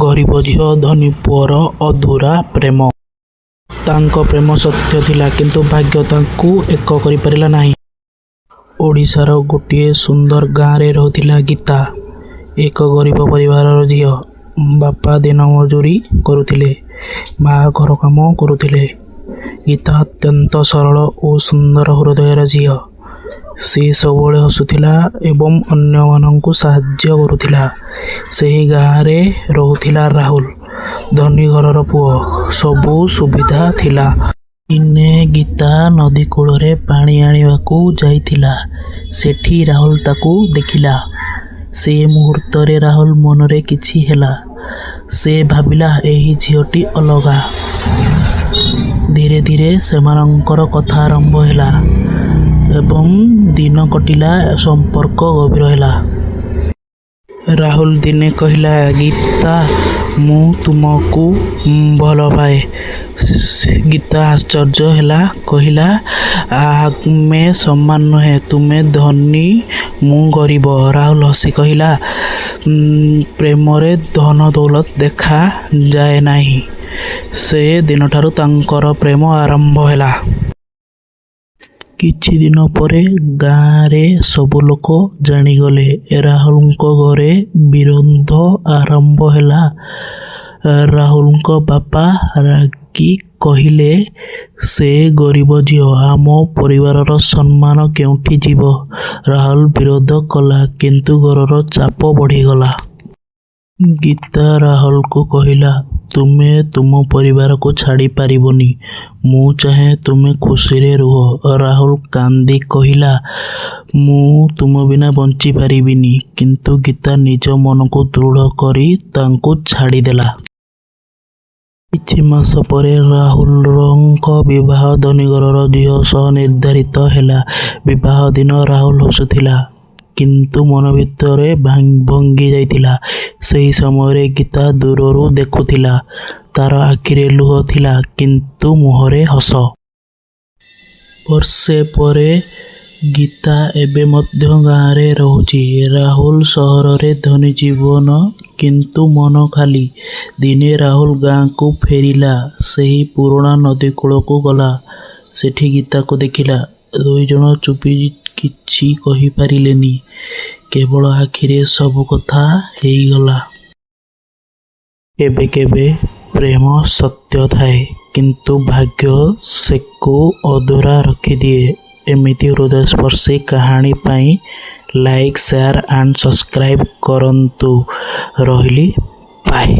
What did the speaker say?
ଗରିବ ଝିଅ ଧନୀ ପୁଅର ଅଧୁରା ପ୍ରେମ। ତାଙ୍କ ପ୍ରେମ ସତ୍ୟ ଥିଲା, କିନ୍ତୁ ଭାଗ୍ୟ ତାଙ୍କୁ ଏକ କରିପାରିଲା ନାହିଁ। ଓଡ଼ିଶାର ଗୋଟିଏ ସୁନ୍ଦର ଗାଁରେ ରହୁଥିଲା ଗୀତା, ଏକ ଗରିବ ପରିବାରର ଝିଅ। ବାପା ଦିନ ମଜୁରୀ କରୁଥିଲେ, ମା ଘର କାମ କରୁଥିଲେ। ଗୀତା ଅତ୍ୟନ୍ତ ସରଳ ଓ ସୁନ୍ଦର ହୃଦୟର ଝିଅ। ସେ ସବୁବେଳେ ହସୁଥିଲା ଏବଂ ଅନ୍ୟମାନଙ୍କୁ ସାହାଯ୍ୟ କରୁଥିଲା। ସେହି ଗାଁରେ ରହୁଥିଲା ରାହୁଲ, ଧନୀ ଘରର ପୁଅ। ସବୁ ସୁବିଧା ଥିଲା। ଦିନେ ଗୀତା ନଦୀ କୂଳରେ ପାଣି ଆଣିବାକୁ ଯାଇଥିଲା। ସେଠି ରାହୁଲ ତାକୁ ଦେଖିଲା। ସେ ମୁହୂର୍ତ୍ତରେ ରାହୁଲ ମନରେ କିଛି ହେଲା। ସେ ଭାବିଲା, ଏହି ଝିଅଟି ଅଲଗା। ଧୀରେ ଧୀରେ ସେମାନଙ୍କର କଥା ଆରମ୍ଭ ହେଲା ଏବଂ ଦିନ କଟିଲା, ସମ୍ପର୍କ ଗଭୀର ହେଲା। ରାହୁଲ ଦିନେ କହିଲା, ଗୀତା, ମୁଁ ତୁମକୁ ଭଲ ପାଏ। ଗୀତା ଆଶ୍ଚର୍ଯ୍ୟ ହେଲା, କହିଲା, ଆମେ ସମାନ ନୁହେଁ। ତୁମେ ଧନୀ, ମୁଁ ଗରିବ। ରାହୁଲ ହସି କହିଲା, ପ୍ରେମରେ ଧନ ଦୌଲତ ଦେଖାଯାଏ ନାହିଁ। ସେ ଦିନଠାରୁ ତାଙ୍କର ପ୍ରେମ ଆରମ୍ଭ ହେଲା। କିଛି ଦିନ ପରେ ଗାଁରେ ସବୁ ଲୋକ ଜାଣିଗଲେ। ରାହୁଲଙ୍କ ଘରେ ବିରୋଧ ଆରମ୍ଭ ହେଲା। ରାହୁଲଙ୍କ ବାପା ରାଗି କହିଲେ, ସେ ଗରିବ ଝିଅ, ଆମ ପରିବାରର ସମ୍ମାନ କେଉଁଠି ଯିବ? ରାହୁଲ ବିରୋଧ କଲା, କିନ୍ତୁ ଘରର ଚାପ ବଢ଼ିଗଲା। ଗୀତା ରାହୁଲକୁ କହିଲା, ତୁମେ ତୁମ ପରିବାରକୁ ଛାଡ଼ି ପାରିବନି। ମୁଁ ଚାହେଁ ତୁମେ ଖୁସିରେ ରୁହ। ରାହୁଲ କାନ୍ଦି କହିଲା, ମୁଁ ତୁମ ବିନା ବଞ୍ଚିପାରିବିନି। କିନ୍ତୁ ଗୀତା ନିଜ ମନକୁ ଦୃଢ଼ କରି ତାଙ୍କୁ ଛାଡ଼ିଦେଲା। କିଛି ମାସ ପରେ ରାହୁଲଙ୍କ ବିବାହ ଧନୀ ଘରର ଝିଅ ସହ ନିର୍ଦ୍ଧାରିତ ହେଲା। ବିବାହ ଦିନ ରାହୁଲ ହସୁଥିଲା, କିନ୍ତୁ ମନ ଭିତରେ ଭାଙ୍ଗି ଯାଇଥିଲା। ସେହି ସମୟରେ ଗୀତା ଦୂରରୁ ଦେଖୁଥିଲା। ତାର ଆଖିରେ ଲୁହ ଥିଲା, କିନ୍ତୁ ମୁହଁରେ ହସ। ବର୍ଷେ ପରେ ଗୀତା ଏବେ ମଧ୍ୟ ଗାଁରେ ରହୁଛି। ରାହୁଲ ସହରରେ ଧନୀ ଜୀବନ, କିନ୍ତୁ ମନ ଖାଲି। ଦିନେ ରାହୁଲ ଗାଁକୁ ଫେରିଲା। ସେହି ପୁରୁଣା ନଦୀ କୂଳକୁ ଗଲା। ସେଠି ଗୀତାକୁ ଦେଖିଲା। ଦୁଇଜଣ ଚୁପି କିଛି କହିପାରିଲେନି। କେବଳ ଆଖିରେ ସବୁ କଥା ହେଇଗଲା। କେବେ କେବେ ପ୍ରେମ ସତ୍ୟ ଥାଏ, କିନ୍ତୁ ଭାଗ୍ୟ ସେକୁ ଅଧୁରା ରଖିଦିଏ। ଏମିତି ହୃଦୟସ୍ପର୍ଶୀ କାହାଣୀ ପାଇଁ ଲାଇକ୍, ସେୟାର ଆଣ୍ଡ ସବସ୍କ୍ରାଇବ୍ କରନ୍ତୁ। ରହିଲି, ବାଏ।